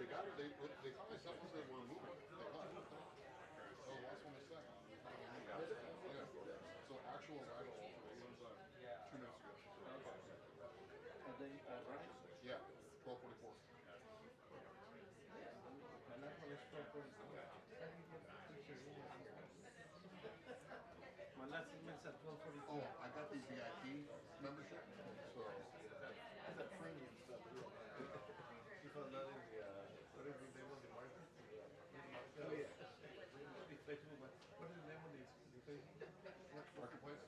They got it. They finally said once they were moving. They got it. So last one is second. Yeah. So actual arrival alterations 2 minutes ago. Are they right? Yeah. 12:44. And that one is 12:44. My last email's at 12:44. Oh, I got the VIP membership. So That's a premium stuff. You found out in the, what is the name of the market? Oh, yeah. The Facebook, what is the name of the Facebook? Marketplace.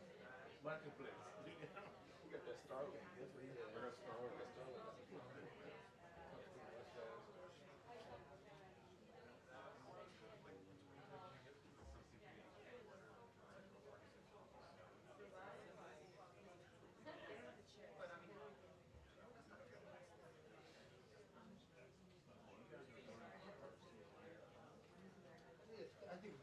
Marketplace. You got that Starlink. That's what you got. I got Starlink. I think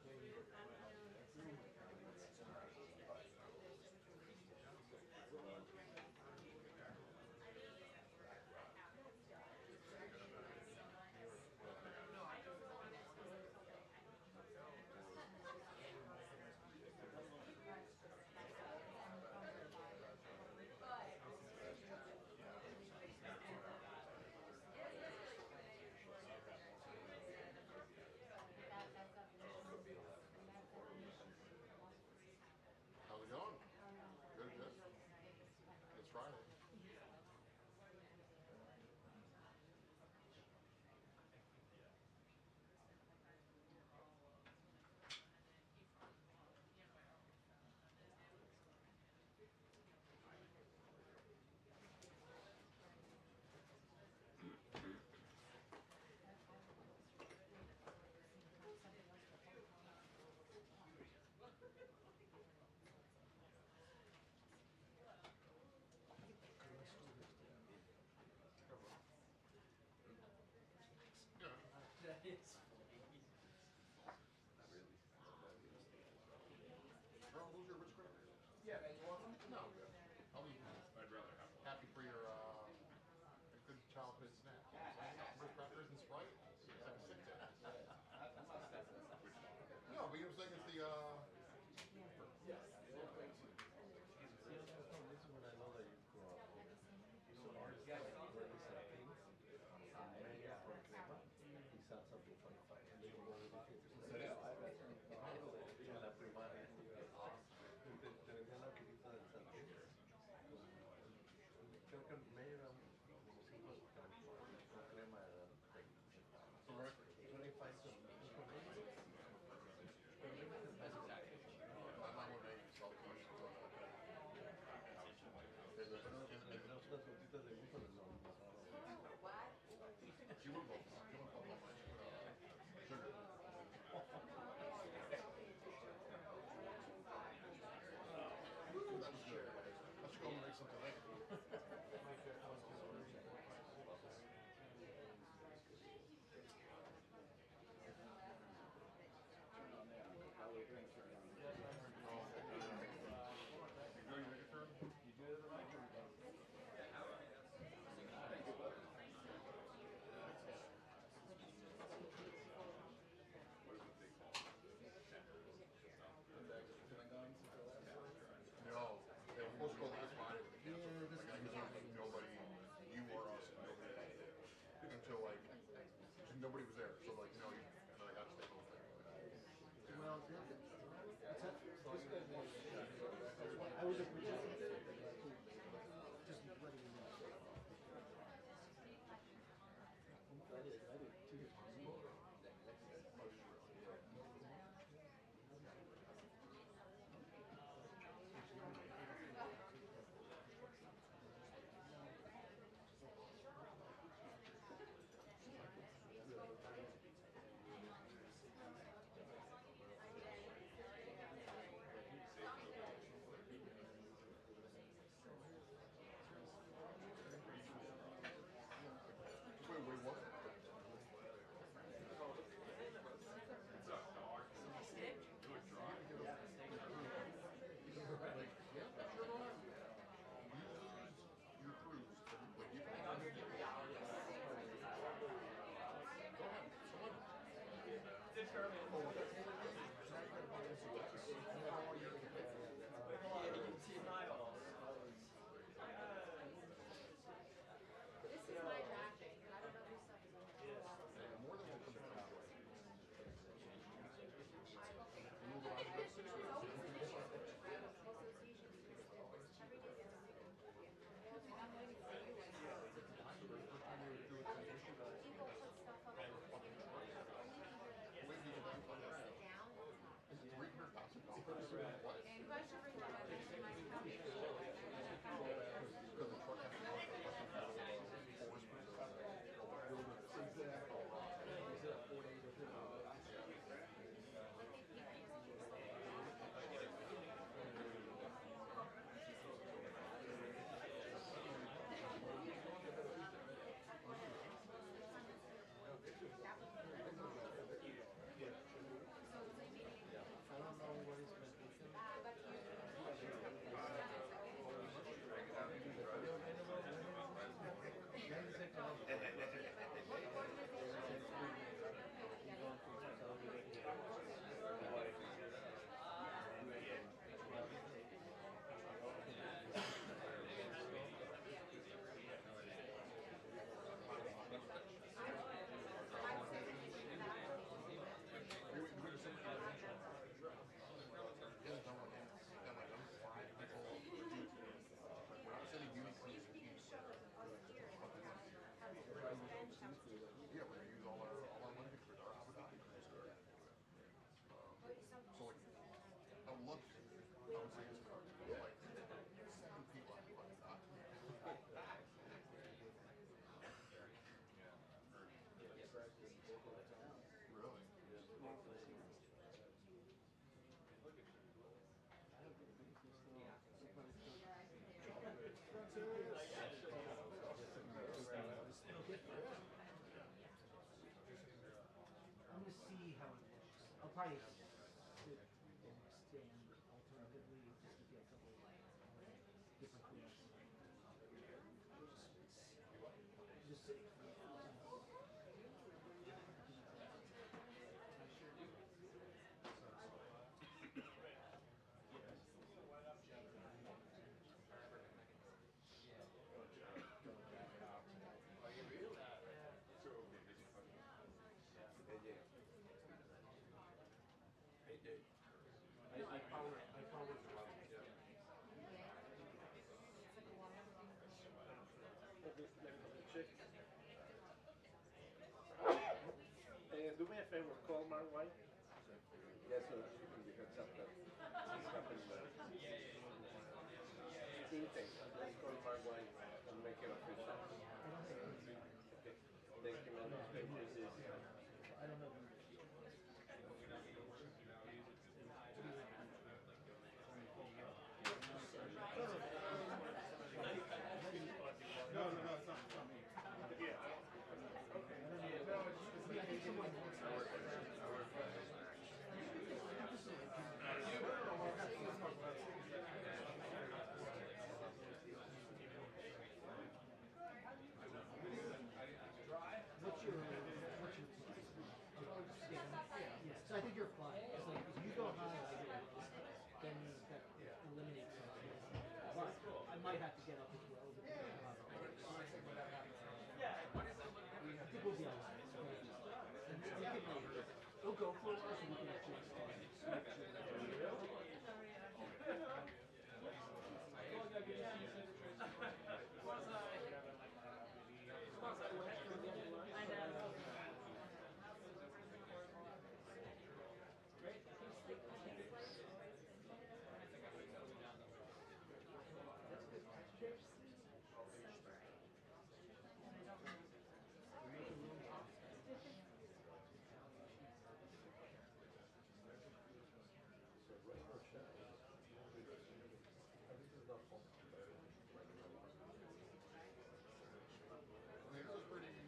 maybe listen to that. No, they were supposed to go last Friday, but they canceled. Like, I guess like nobody, you or us, nobody, until like, just nobody was there. So like, you know, and then I got to stay home. Well, I was originally just letting you know. I did 2 years. Wait, what? Your cruise, like you can go ahead, someone. This is my drafting. I don't know whose stuff is on there. More than welcome to come out. Move on. It's always an issue with travel association because every day they have to make a I'm waiting for you. People put stuff up. And you guys should bring that up to my county. Because the truck has to go to the forest I don't know what his position is. Yeah, we're gonna use all our money for our Abu Dhabi cruise. So like, I would love to. I would say it's like 7 people have fucking got. Really? I'm gonna see how it looks. I'll probably sit and stand alternatively just to get a couple of different things. Just sit. Do me a favor, call my wife. Yes, so she can give us up that she's happening there. Intake. Let's call my wife and make it official. Okay. Thank you, man. Thank you. I don't know. floor so we can just make sure I mean, it was pretty.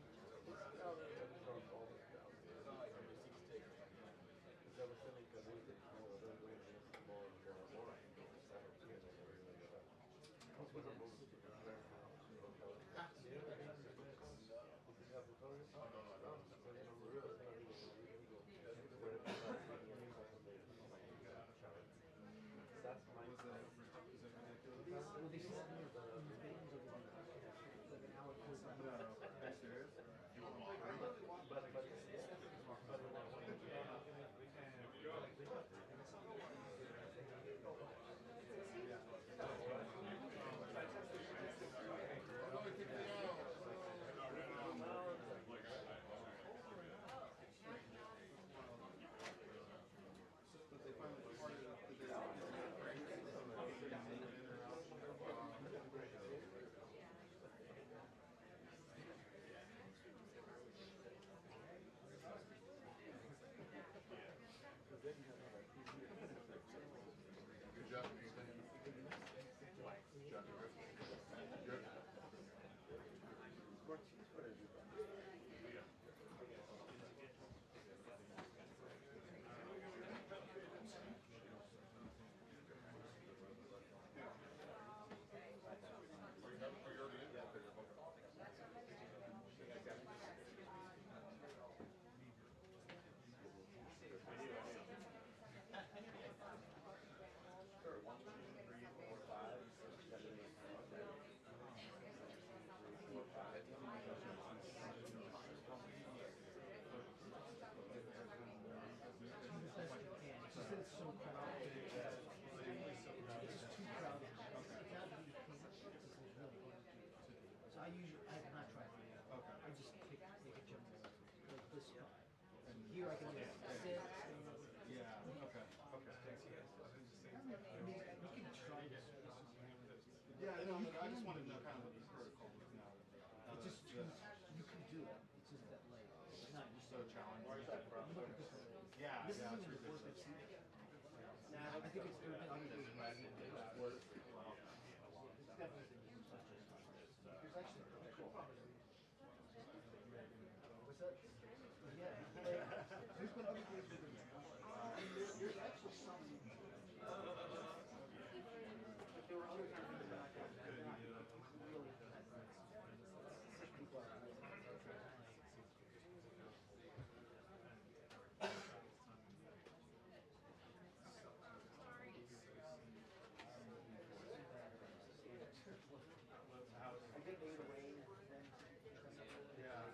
well, they said in the things over there, like an hour goes by. Good job, Ethan. Good. Good. Are you already in? She said it's so crowded. It's just too crowded. It's not really pink. It's just really empty. So I have not tried it yet. Okay. I just take a general, like this spot. Here I can just sit. Yeah. Okay. I mean, you can try this. Yeah, I know. I just wanted to know kind of what the protocol was now. It's just too, you can do it. It's just that like, it's not just So challenging. you look at this one. Yeah. This Yeah. isn't even the first I've seen it. I think it's everything other than it's definitely been used such as there's actually what's that? Yeah, like, there's been other things with it. There's actually some but there were other times that I got really people are really I get maybe the rain then. Yeah.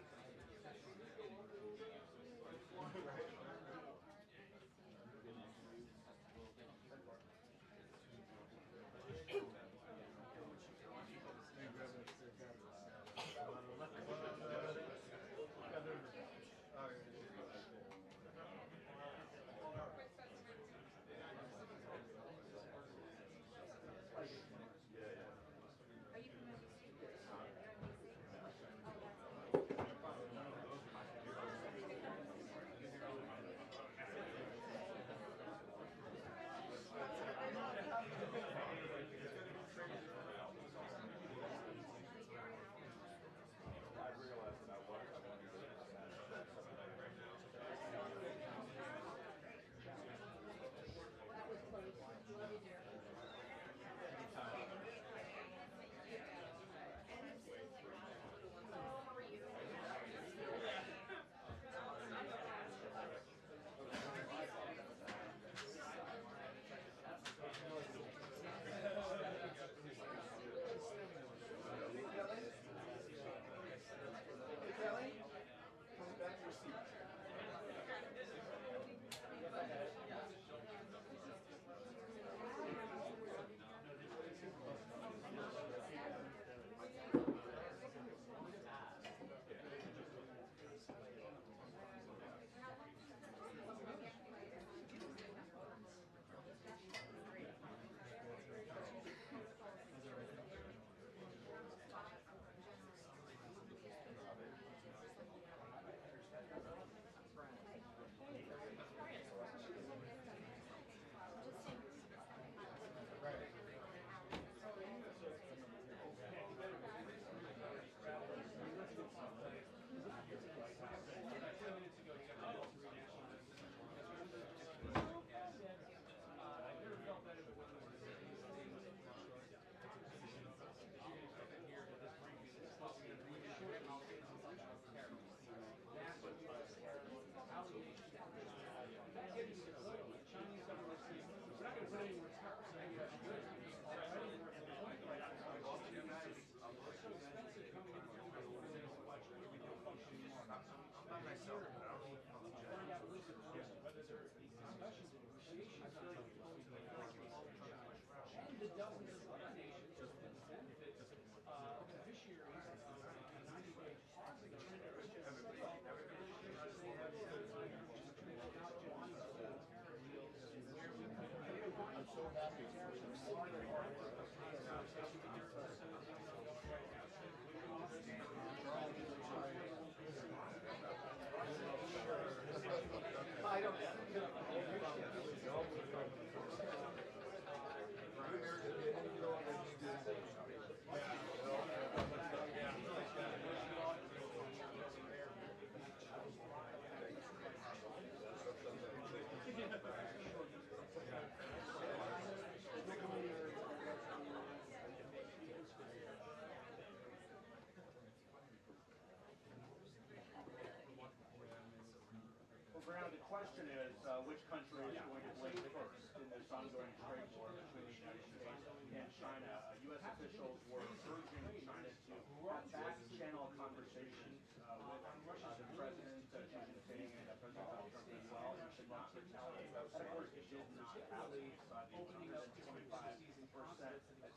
question is, which country is going to blink first in this ongoing trade war between the United States and China? U.S. officials were urging China to have back-channel conversations with the President Xi Jinping and President Donald Trump as well, and to not retaliate. That, of course, did not happen. The 125%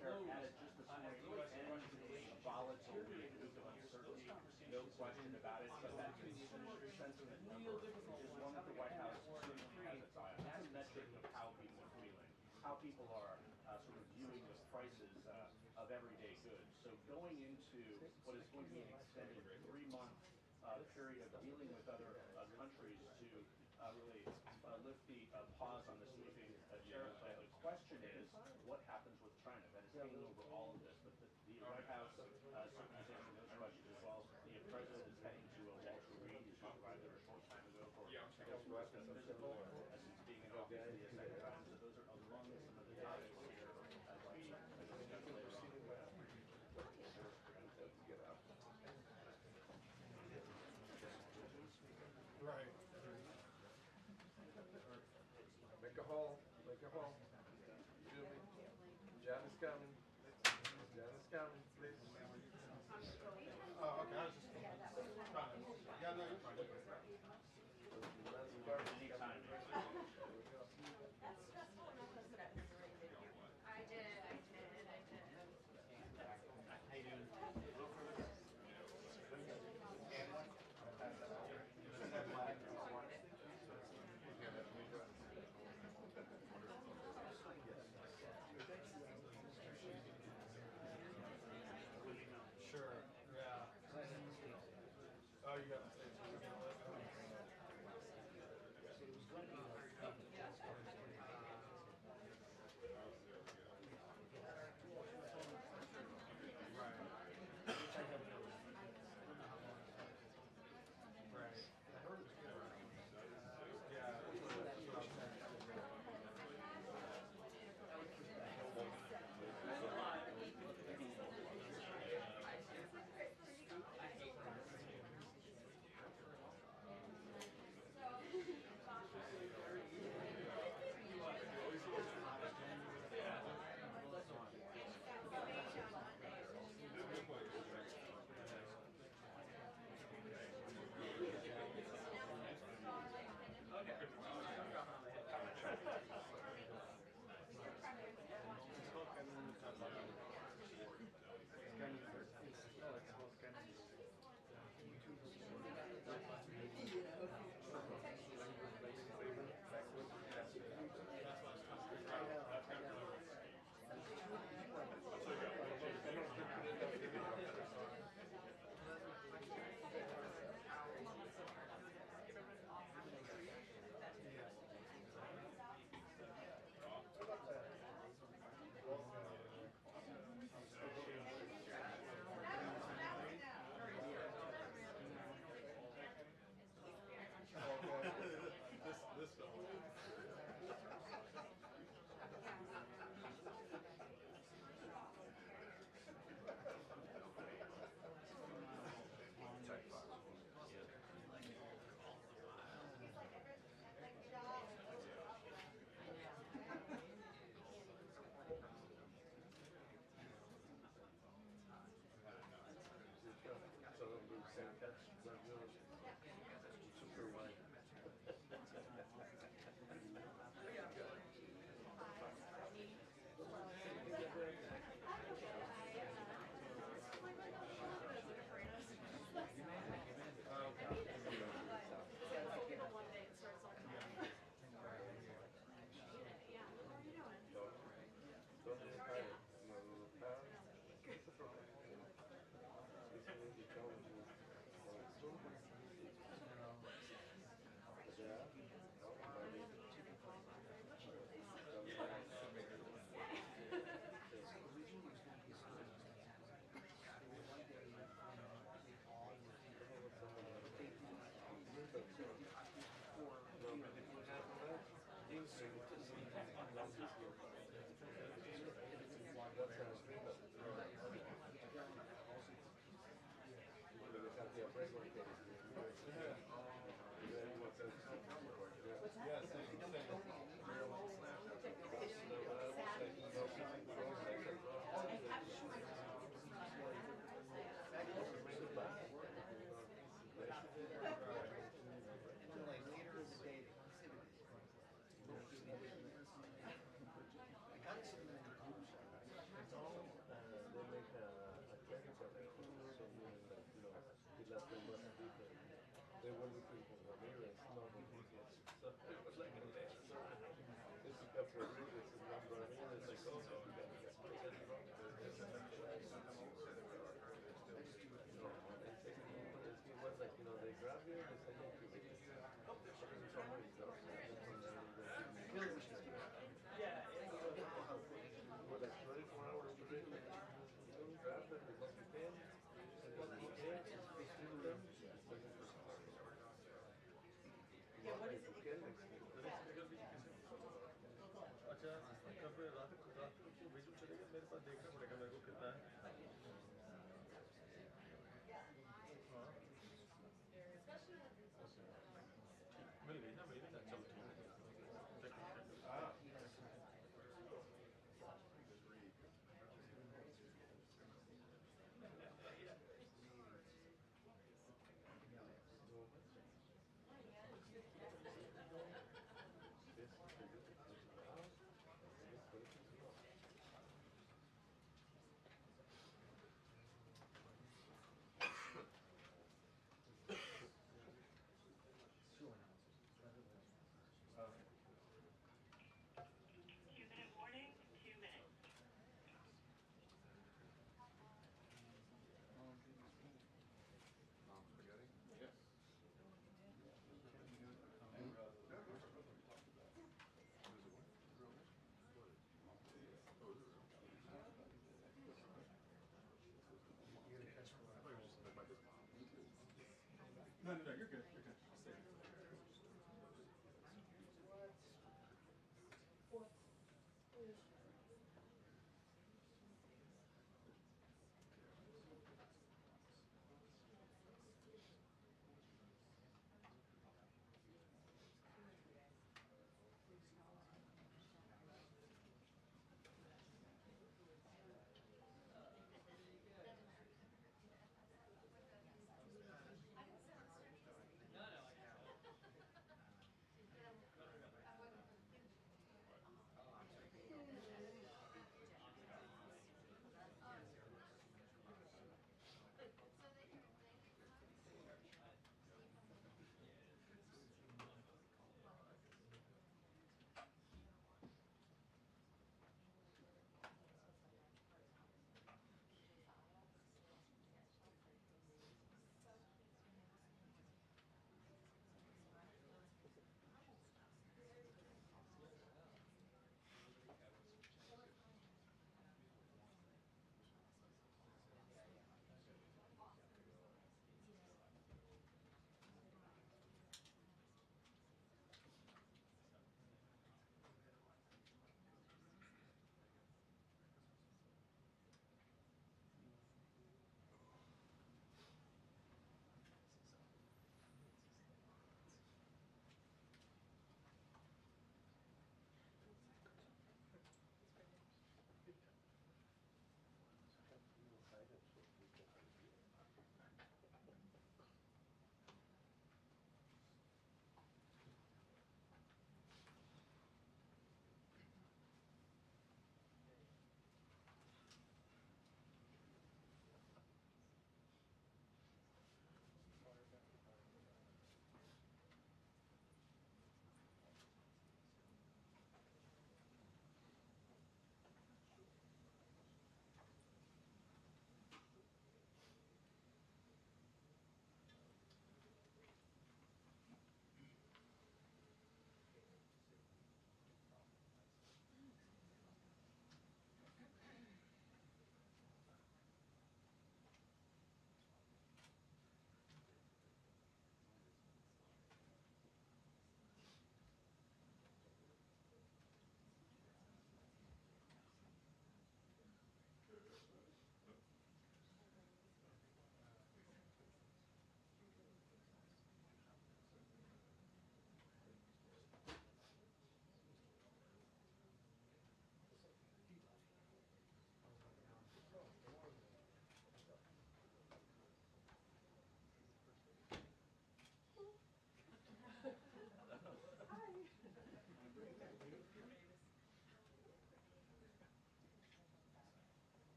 tariff added just this morning ends a volatile mood of uncertainty, no question about it, but that consumer sentiment number is one that the White House certainly has its eye on. That's a metric of how people are feeling, how people are sort of viewing the prices of everyday goods. So going into what is going to be an extended 3-month period of dealing with other countries to really lift the pause on the sweeping tariff plan. The question is, what happens with China? That is hanging over all of this. But the White House certainly is answering those questions as well. The President is heading to Walter Reed, who just arrived there a short time ago for his first physical, since being in office the second time. So those are among some of the topics here as we discuss later on. Right. Make a hole. Make a hole. Feel me? John is coming. John is coming, please. Oh, okay. I was just trying to. Yeah, no, you're fine. Anytime. That's stressful enough to put up in the ring video. I did. How you doing? Sure. Yeah. Oh, you got the same. they were looking for Ramirez, no Rodriguez. So it was like a mess. So this is got Rodriguez and not Ramirez. Like, oh no, we got it wrong. And he was like, you know, they grab you and they send you to somebody's house. For like 24 hours straight, grab them as much as you can. And then you can't, just do them. अच्छा कब रात को भेजूं चलेगा मेरे पास देखना पड़ेगा मेरे को कितना है हाँ मिल गई ना चलो ठीक है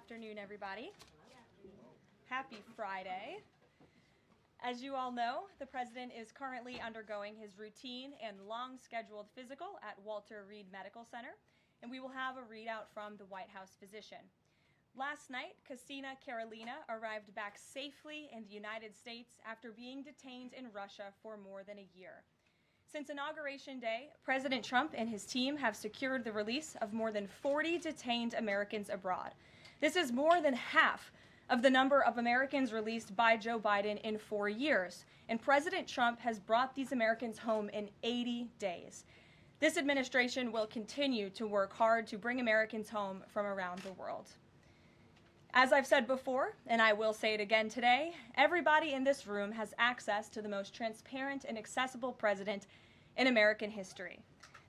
afternoon, everybody. Happy Friday. As you all know, the President is currently undergoing his routine and long-scheduled physical at Walter Reed Medical Center, and we will have a readout from the White House physician. Last night, Karolina arrived back safely in the United States after being detained in Russia for more than a year. Since Inauguration Day, President Trump and his team have secured the release of more than 40 detained Americans abroad. This is more than half of the number of Americans released by Joe Biden in 4 years, and President Trump has brought these Americans home in 80 days. This administration will continue to work hard to bring Americans home from around the world. As I've said before, and I will say it again today, everybody in this room has access to the most transparent and accessible president in American history.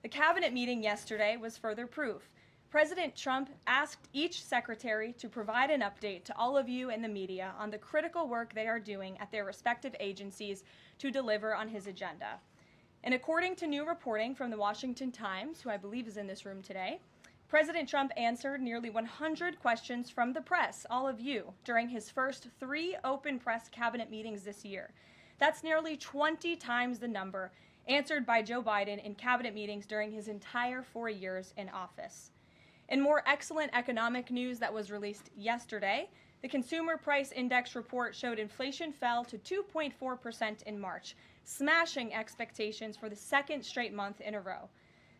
The cabinet meeting yesterday was further proof. President Trump asked each secretary to provide an update to all of you in the media on the critical work they are doing at their respective agencies to deliver on his agenda. And according to new reporting from the Washington Times, who I believe is in this room today, President Trump answered nearly 100 questions from the press, all of you, during his first 3 open press cabinet meetings this year. That's nearly 20 times the number answered by Joe Biden in cabinet meetings during his entire 4 years in office. In more excellent economic news that was released yesterday, the Consumer Price Index report showed inflation fell to 2.4% in March, smashing expectations for the second straight month in a row.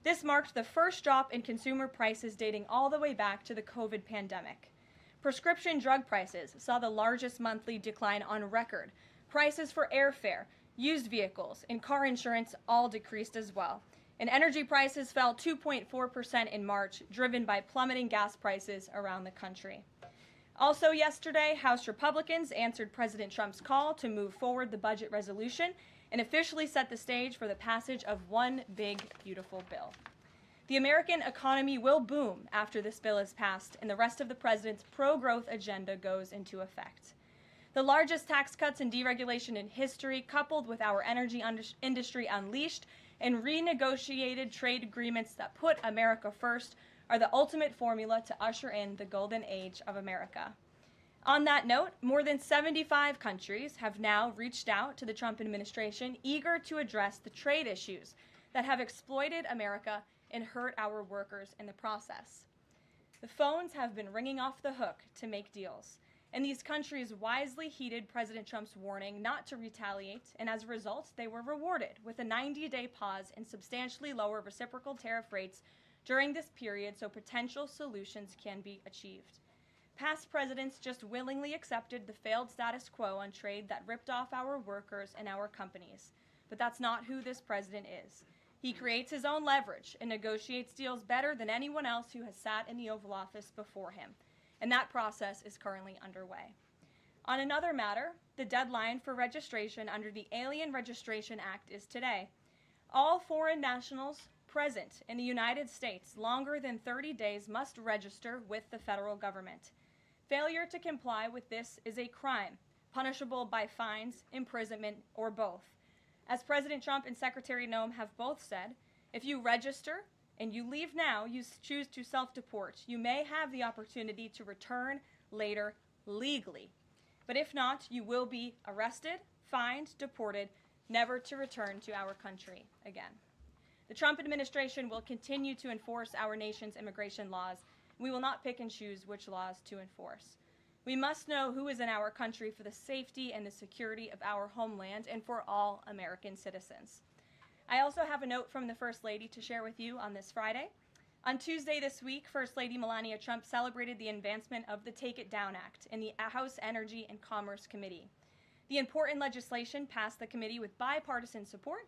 This marked the first drop in consumer prices dating all the way back to the COVID pandemic. Prescription drug prices saw the largest monthly decline on record. Prices for airfare, used vehicles, and car insurance all decreased as well. And energy prices fell 2.4% in March, driven by plummeting gas prices around the country. Also yesterday, House Republicans answered President Trump's call to move forward the budget resolution and officially set the stage for the passage of one big, beautiful bill. The American economy will boom after this bill is passed and the rest of the president's pro-growth agenda goes into effect. The largest tax cuts and deregulation in history, coupled with our energy industry unleashed and renegotiated trade agreements that put America first, are the ultimate formula to usher in the golden age of America. On that note, more than 75 countries have now reached out to the Trump administration, eager to address the trade issues that have exploited America and hurt our workers in the process. The phones have been ringing off the hook to make deals, and these countries wisely heeded President Trump's warning not to retaliate, and as a result, they were rewarded with a 90-day pause and substantially lower reciprocal tariff rates during this period so potential solutions can be achieved. Past presidents just willingly accepted the failed status quo on trade that ripped off our workers and our companies. But that's not who this president is. He creates his own leverage and negotiates deals better than anyone else who has sat in the Oval Office before him. And that process is currently underway. On another matter, the deadline for registration under the Alien Registration Act is today. All foreign nationals present in the United States longer than 30 days must register with the federal government. Failure to comply with this is a crime, punishable by fines, imprisonment, or both. As President Trump and Secretary Noem have both said, if you register and you leave now, you choose to self-deport. You may have the opportunity to return later legally. But if not, you will be arrested, fined, deported, never to return to our country again. The Trump administration will continue to enforce our nation's immigration laws. We will not pick and choose which laws to enforce. We must know who is in our country for the safety and the security of our homeland and for all American citizens. I also have a note from the First Lady to share with you on this Friday. On Tuesday this week, First Lady Melania Trump celebrated the advancement of the Take It Down Act in the House Energy and Commerce Committee. The important legislation passed the committee with bipartisan support,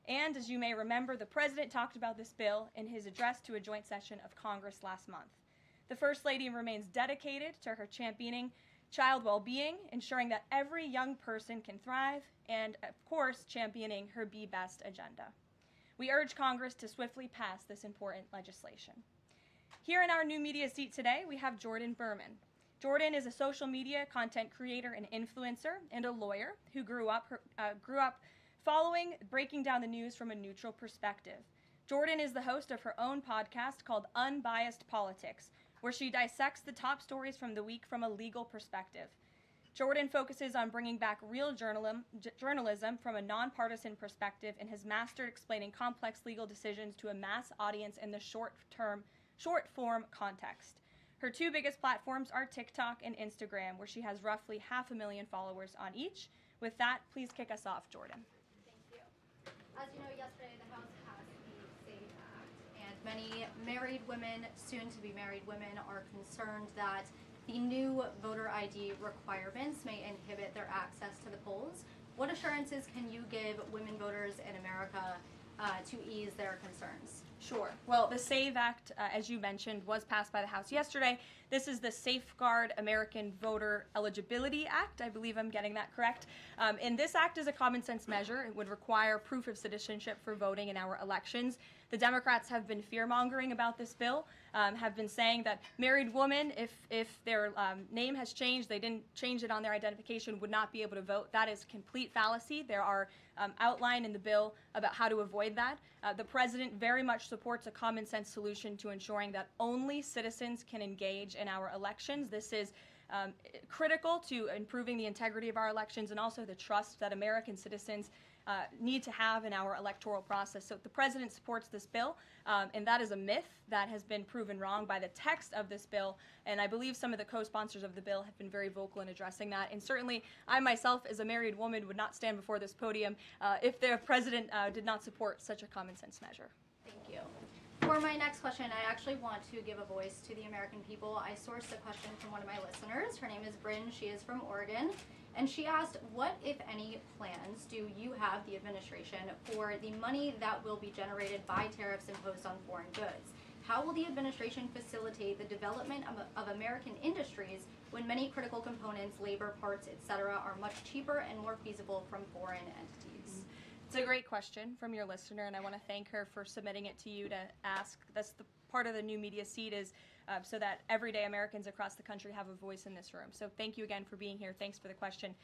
and as you may remember, the President talked about this bill in his address to a joint session of Congress last month. The First Lady remains dedicated to her championing child well-being, ensuring that every young person can thrive, and, of course, championing her Be Best agenda. We urge Congress to swiftly pass this important legislation. Here in our new media seat today, we have Jordan Berman. Jordan is a social media content creator and influencer and a lawyer who grew up following breaking down the news from a neutral perspective. Jordan is the host of her own podcast called Unbiased Politics, where she dissects the top stories from the week from a legal perspective. Jordan focuses on bringing back real journalism from a nonpartisan perspective and has mastered explaining complex legal decisions to a mass audience in the short-form context. Her two biggest platforms are TikTok and Instagram, where she has roughly 500,000 followers on each. With that, please kick us off, Jordan. Thank you. As you know, yesterday the House passed the SAVE Act, and many married women, soon-to-be married women, are concerned that the new voter ID requirements may inhibit their access to the polls. What assurances can you give women voters in America to ease their concerns? Sure. Well, the SAVE Act, as you mentioned, was passed by the House yesterday. This is the Safeguard American Voter Eligibility Act. I believe I'm getting that correct. And this act is a common sense measure. It would require proof of citizenship for voting in our elections. The Democrats have been fear-mongering about this bill, have been saying that married women, if their name has changed, they didn't change it on their identification, would not be able to vote. That is complete fallacy. There are outlined in the bill about how to avoid that. The president very much supports a common sense solution to ensuring that only citizens can engage in our elections. This is critical to improving the integrity of our elections and also the trust that American citizens need to have in our electoral process. So the president supports this bill, and that is a myth that has been proven wrong by the text of this bill, and I believe some of the co-sponsors of the bill have been very vocal in addressing that, and certainly I myself, as a married woman, would not stand before this podium if the president did not support such a common sense measure. Thank you. For my next question, I actually want to give a voice to the American people. I sourced a question from one of my listeners. Her name is Bryn. She is from Oregon. And she asked, what, if any, plans do you have, the administration, for the money that will be generated by tariffs imposed on foreign goods? How will the administration facilitate the development of American industries when many critical components, labor, parts, etc., are much cheaper and more feasible from foreign entities? It's a great question from your listener, and I want to thank her for submitting it to you to ask. That's the part of the new media seat is so that everyday Americans across the country have a voice in this room. So thank you again for being here. Thanks for the question.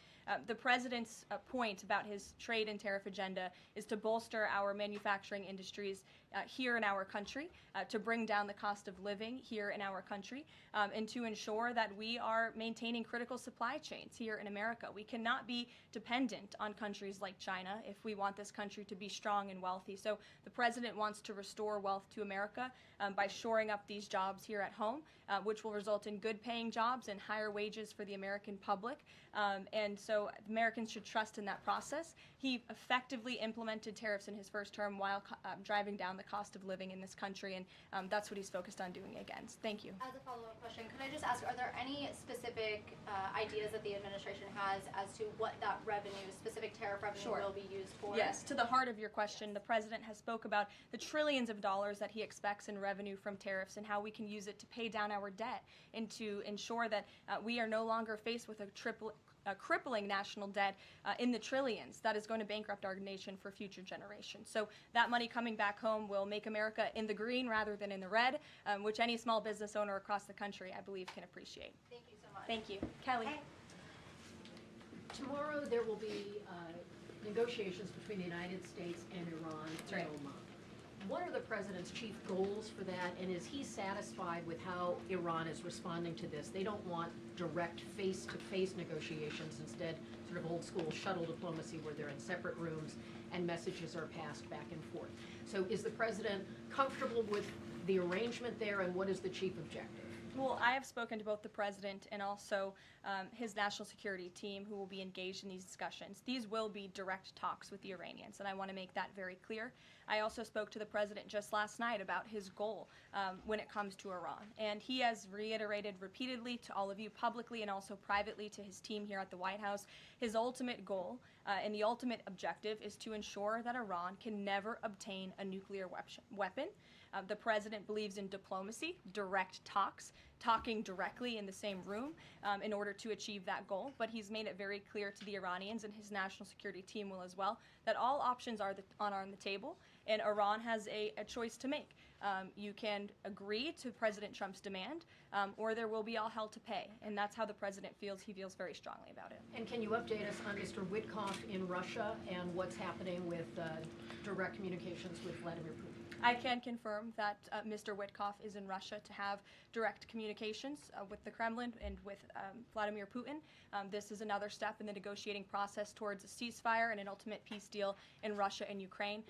The president's point about his trade and tariff agenda is to bolster our manufacturing industries here in our country, to bring down the cost of living here in our country, and to ensure that we are maintaining critical supply chains here in America. We cannot be dependent on countries like China if we want this country to be strong and wealthy. So the president wants to restore wealth to America by shoring up these jobs here at home, which will result in good paying jobs and higher wages for the American public. And so Americans should trust in that process. He effectively implemented tariffs in his first term while driving down the cost of living in this country, and that's what he's focused on doing again. Thank you. As a follow-up question, could I just ask, are there any specific ideas that the administration has as to what that revenue, specific tariff revenue, will be used for? Yes, to the heart of your question, the president has spoke about the trillions of dollars that he expects in revenue from tariffs and how we can use it to pay down our debt and to ensure that we are no longer faced with a crippling national debt in the trillions that is going to bankrupt our nation for future generations. So that money coming back home will make America in the green rather than in the red, which any small business owner across the country, I believe, can appreciate. Thank you so much. Thank you. Kelly. Hey. Tomorrow there will be negotiations between the United States and Iran in Oman. What are the president's chief goals for that, and is he satisfied with how Iran is responding to this? They don't want direct face-to-face negotiations, instead sort of old-school shuttle diplomacy where they're in separate rooms and messages are passed back and forth. So is the president comfortable with the arrangement there, and what is the chief objective? Well, I have spoken to both the president and also his national security team who will be engaged in these discussions. These will be direct talks with the Iranians, and I want to make that very clear. I also spoke to the president just last night about his goal when it comes to Iran, and he has reiterated repeatedly to all of you publicly and also privately to his team here at the White House, his ultimate goal and the ultimate objective is to ensure that Iran can never obtain a nuclear weapon. The president believes in diplomacy, direct talks, talking directly in the same room in order to achieve that goal. But he's made it very clear to the Iranians, and his national security team will as well, that all options are on the table, and Iran has a choice to make. You can agree to President Trump's demand, or there will be all hell to pay. And that's how the president feels. He feels very strongly about it. And can you update us on Mr. Witkoff in Russia and what's happening with direct communications with Vladimir Putin? I can confirm that Mr. Witkoff is in Russia to have direct communications with the Kremlin and with Vladimir Putin. This is another step in the negotiating process towards a ceasefire and an ultimate peace deal in Russia and Ukraine.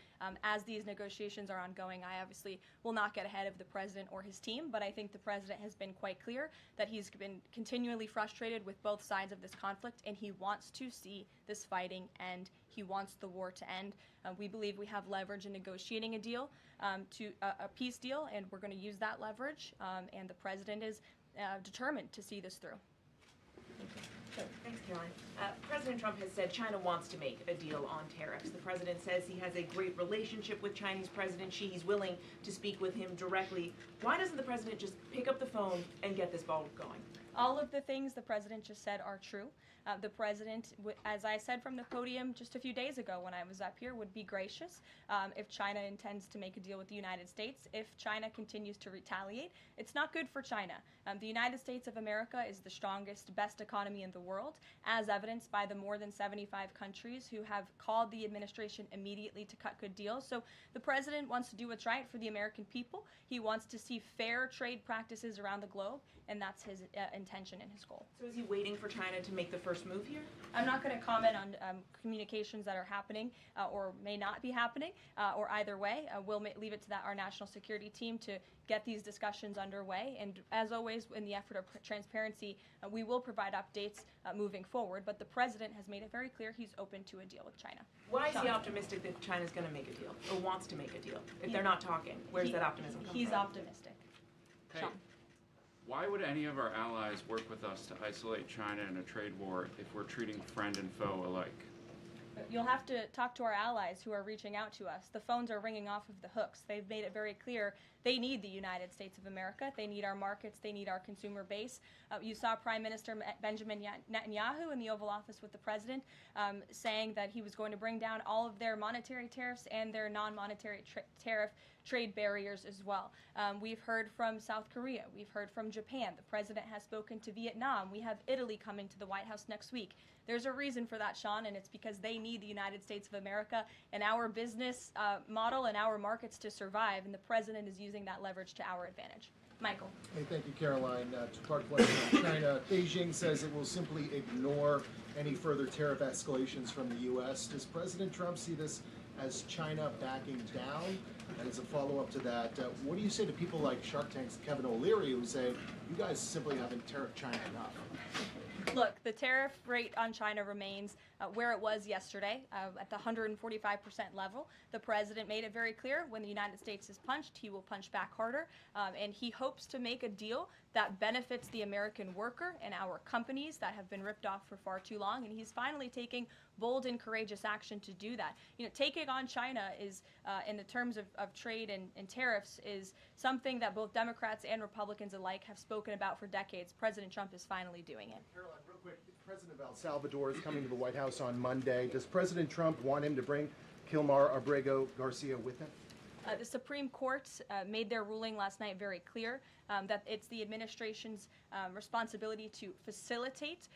As these negotiations are ongoing, I obviously will not get ahead of the president or his team, but I think the president has been quite clear that he's been continually frustrated with both sides of this conflict, and he wants to see this fighting end. He wants the war to end. We believe we have leverage in negotiating a deal, to a peace deal, and we're going to use that leverage, and the president is determined to see this through. Thanks, Caroline. President Trump has said China wants to make a deal on tariffs. The president says he has a great relationship with Chinese President Xi. He's willing to speak with him directly. Why doesn't the president just pick up the phone and get this ball going? All of the things the president just said are true. The president, as I said from the podium just a few days ago when I was up here, would be gracious if China intends to make a deal with the United States. If China continues to retaliate, it's not good for China. The United States of America is the strongest, best economy in the world, as evidenced by the more than 75 countries who have called the administration immediately to cut good deals. So the president wants to do what's right for the American people. He wants to see fair trade practices around the globe, and that's his intention and his goal. So is he waiting for China to make the first move here? I'm not going to comment on communications that are happening or may not be happening, or either way. We'll leave it to our national security team to get these discussions underway. And as always, in the effort of transparency, we will provide updates moving forward. But the president has made it very clear he's open to a deal with China. Why is he optimistic that China's going to make a deal or wants to make a deal? If they're not talking, where's that optimism come from? He's optimistic. Hey, Sean. why would any of our allies work with us to isolate China in a trade war if we're treating friend and foe alike? You'll have to talk to our allies who are reaching out to us. The phones are ringing off of the hooks. They've made it very clear they need the United States of America. They need our markets. They need our consumer base. You saw Prime Minister Benjamin Netanyahu in the Oval Office with the president saying that he was going to bring down all of their monetary tariffs and their non-monetary tariff trade barriers as well. We've heard from South Korea. We've heard from Japan. The president has spoken to Vietnam. We have Italy coming to the White House next week. There's a reason for that, Sean, and it's because they need the United States of America and our business model and our markets to survive, and the president is using that leverage to our advantage. Michael. Hey, thank you, Caroline. Two-part question on China. Beijing says it will simply ignore any further tariff escalations from the U.S. Does President Trump see this as China backing down? And as a follow-up to that, what do you say to people like Shark Tank's Kevin O'Leary who say, you guys simply haven't tariffed China enough? Look, the tariff rate on China remains where it was yesterday, at the 145% level. The president made it very clear when the United States is punched, he will punch back harder, and he hopes to make a deal that benefits the American worker and our companies that have been ripped off for far too long, and he's finally taking bold and courageous action to do that. You know, taking on China is, in the terms of trade and tariffs, is something that both Democrats and Republicans alike have spoken about for decades. President Trump is finally doing it. Caroline, real quick, the president of El Salvador is coming to the White House on Monday. Does President Trump want him to bring Kilmar Abrego Garcia with him? The Supreme Court made their ruling last night very clear that it's the administration's responsibility to facilitate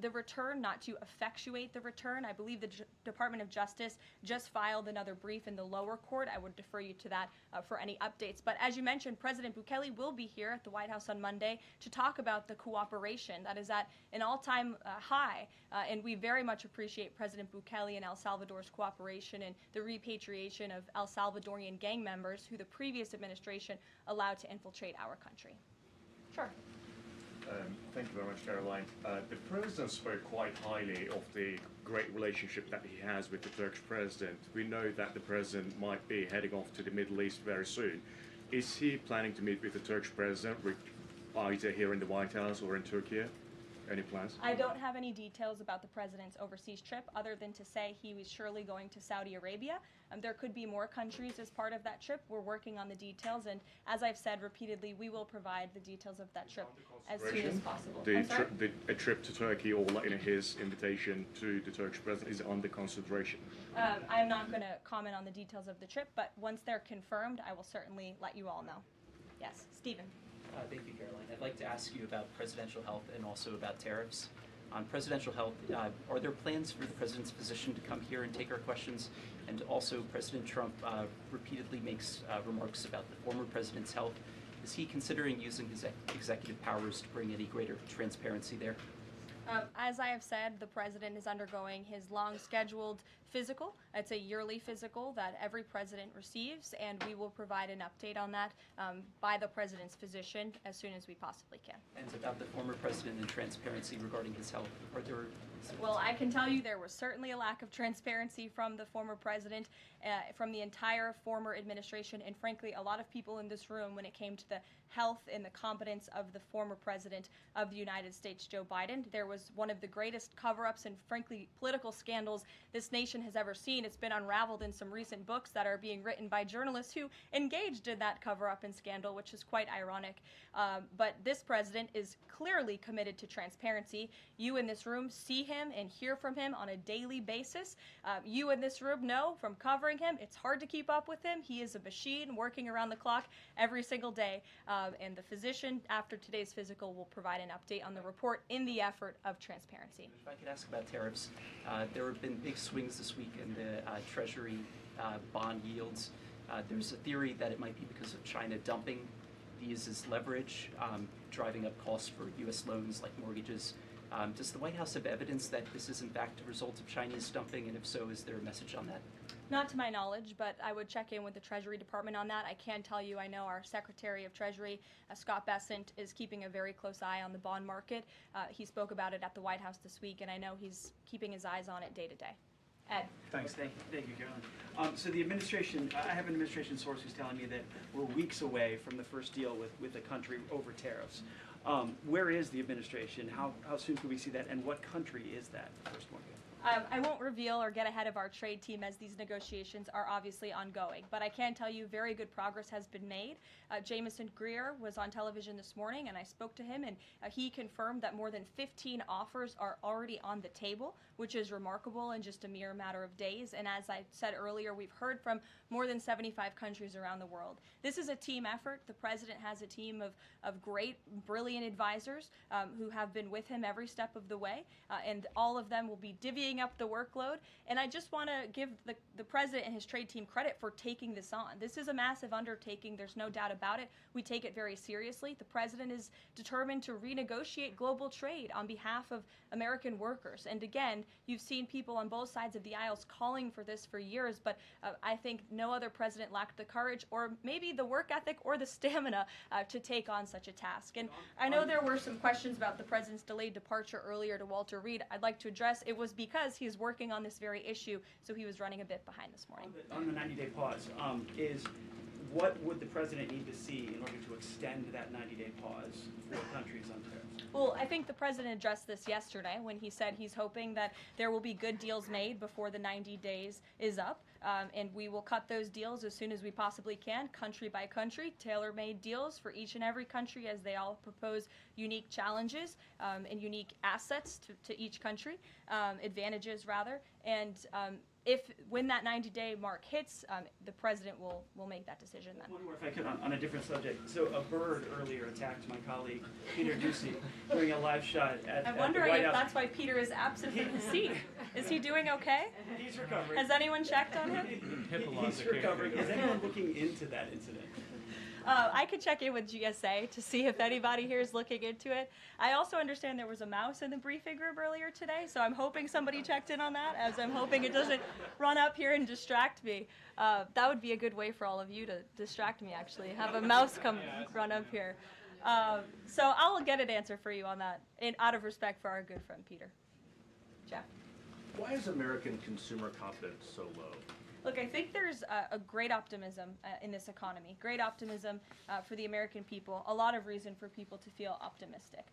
the return, not to effectuate the return. I believe the Department of Justice just filed another brief in the lower court. I would defer you to that for any updates. But as you mentioned, President Bukele will be here at the White House on Monday to talk about the cooperation that is at an all-time high. And we very much appreciate President Bukele and El Salvador's cooperation and the repatriation of El Salvadorian gang members who the previous administration allowed to infiltrate our country. Sure. Thank you very much, Caroline. The president spoke quite highly of the great relationship that he has with the Turkish president. We know that the president might be heading off to the Middle East very soon. Is he planning to meet with the Turkish president, either here in the White House or in Turkey? Any plans? I don't have any details about the president's overseas trip other than to say he was surely going to Saudi Arabia. There could be more countries as part of that trip. We're working on the details, and as I've said repeatedly, we will provide the details of that trip as soon as possible. A trip to Turkey, or his invitation to the Turkish president, is under consideration? I'm not going to comment on the details of the trip, but once they're confirmed, I will certainly let you all know. Yes, Stephen. Thank you, Caroline. I'd like to ask you about presidential health and also about tariffs. On presidential health, are there plans for the president's physician to come here and take our questions? And also, President Trump repeatedly makes remarks about the former president's health. Is he considering using his executive powers to bring any greater transparency there? As I have said, the president is undergoing his long-scheduled physical. It's a yearly physical that every president receives, and we will provide an update on that by the president's physician as soon as we possibly can. And about the former president and transparency regarding his health, are there... Well, I can tell you there was certainly a lack of transparency from the former president, from the entire former administration, and frankly, a lot of people in this room when it came to the health and the competence of the former president of the United States, Joe Biden. There was one of the greatest cover-ups and frankly political scandals this nation has ever seen. It's been unraveled in some recent books that are being written by journalists who engaged in that cover-up and scandal, which is quite ironic. But this president is clearly committed to transparency. You in this room see him and hear from him on a daily basis. You in this room know from covering him, it's hard to keep up with him. He is a machine working around the clock every single day. And the physician, after today's physical, will provide an update on the report in the effort of transparency. If I could ask about tariffs, there have been big swings this week in the Treasury bond yields. There's a theory that it might be because of China dumping these as leverage, driving up costs for U.S. loans like mortgages. Does the White House have evidence that this is in fact a result of Chinese dumping, and if so, is there a message on that? Not to my knowledge, but I would check in with the Treasury Department on that. I can tell you I know our Secretary of Treasury, Scott Bessent, is keeping a very close eye on the bond market. He spoke about it at the White House this week, and I know he's keeping his eyes on it day to day. Ed. Thanks. Thank you, Karoline. So the administration, I have an administration source who's telling me that we're weeks away from the first deal with the country over tariffs. Where is the administration? How soon can we see that? And what country is that first one? I won't reveal or get ahead of our trade team as these negotiations are obviously ongoing, but I can tell you very good progress has been made. Jameson Greer was on television this morning and I spoke to him, and he confirmed that more than 15 offers are already on the table, which is remarkable in just a mere matter of days. And as I said earlier, we've heard from more than 75 countries around the world. This is a team effort. The president has a team of great, brilliant advisors who have been with him every step of the way, and all of them will be divvying up the workload. And I just want to give the president and his trade team credit for taking this on. This is a massive undertaking. There's no doubt about it. We take it very seriously. The president is determined to renegotiate global trade on behalf of American workers. And again, you've seen people on both sides of the aisles calling for this for years, but I think no other president lacked the courage or maybe the work ethic or the stamina to take on such a task. And I know there were some questions about the president's delayed departure earlier to Walter Reed. I'd like to address it was because he's working on this very issue, so he was running a bit behind this morning. On the 90-day pause, what would the president need to see in order to extend that 90-day pause for countries on tariffs? Well, I think the president addressed this yesterday when he said he's hoping that there will be good deals made before the 90 days is up, and we will cut those deals as soon as we possibly can, country by country, tailor-made deals for each and every country as they all propose unique challenges and unique assets to each country, advantages rather, and when that 90-day mark hits, the president will make that decision then. One more, if I could, on a different subject. So a bird earlier attacked my colleague, Peter Ducey, doing a live shot at the White House. I'm wondering if that's why Peter is absent from his seat. Is he doing okay? He's recovering. Has anyone checked on him? He's recovering. Is anyone looking into that incident? I could check in with GSA to see if anybody here is looking into it. I also understand there was a mouse in the briefing room earlier today, so I'm hoping somebody checked in on that, as I'm hoping it doesn't run up here and distract me. That would be a good way for all of you to distract me, actually, have a mouse come run up here. So I'll get an answer for you on that, out of respect for our good friend Peter. Jeff? Why is American consumer confidence so low? Look, I think there's a great optimism in this economy, great optimism for the American people, a lot of reason for people to feel optimistic.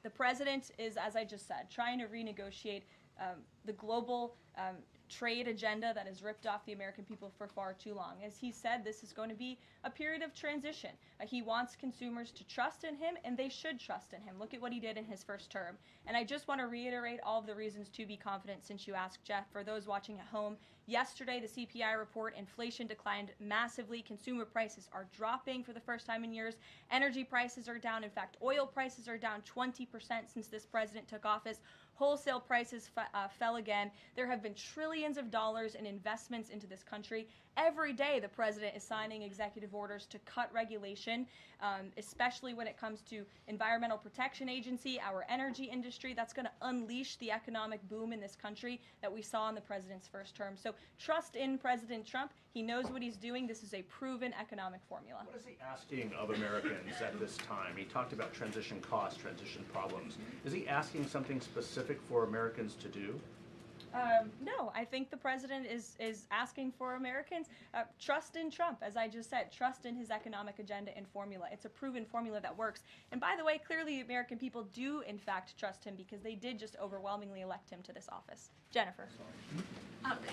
The president is, as I just said, trying to renegotiate the global trade agenda that has ripped off the American people for far too long. As he said, this is going to be a period of transition. He wants consumers to trust in him, and they should trust in him. Look at what he did in his first term. And I just want to reiterate all of the reasons to be confident since you asked, Jeff. For those watching at home, Yesterday, the CPI report, inflation declined massively. Consumer prices are dropping for the first time in years. Energy prices are down. In fact, oil prices are down 20% since this president took office. Wholesale prices fell again. There have been trillions of dollars in investments into this country. Every day, the president is signing executive orders to cut regulation, especially when it comes to Environmental Protection Agency, our energy industry. That's going to unleash the economic boom in this country that we saw in the president's first term. So trust in President Trump. He knows what he's doing. This is a proven economic formula. What is he asking of Americans at this time? He talked about transition costs, transition problems. Is he asking something specific for Americans to do? No, I think the president is asking for Americans trust in Trump, as I just said, trust in his economic agenda and formula. It's a proven formula that works. And by the way, clearly the American people do in fact trust him because they did just overwhelmingly elect him to this office. Jennifer.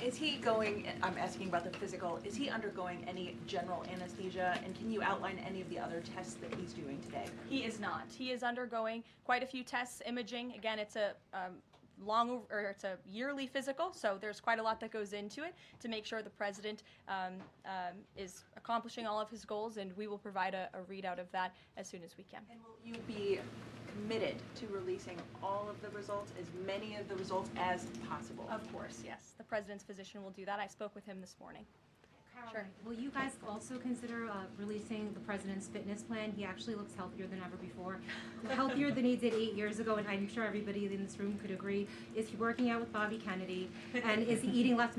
Is he going, I'm asking about the physical, is he undergoing any general anesthesia, and can you outline any of the other tests that he's doing today? He is not. He is undergoing quite a few tests, imaging. Again, it's a it's a yearly physical, so there's quite a lot that goes into it to make sure the president is accomplishing all of his goals, and we will provide a readout of that as soon as we can. And will you be committed to releasing all of the results, as many of the results as possible? Of course, yes. The president's physician will do that. I spoke with him this morning. Sure. Will you guys also consider releasing the president's fitness plan? He actually looks healthier than ever before. Healthier than he did 8 years ago, and I'm sure everybody in this room could agree. Is he working out with Bobby Kennedy? And is he eating less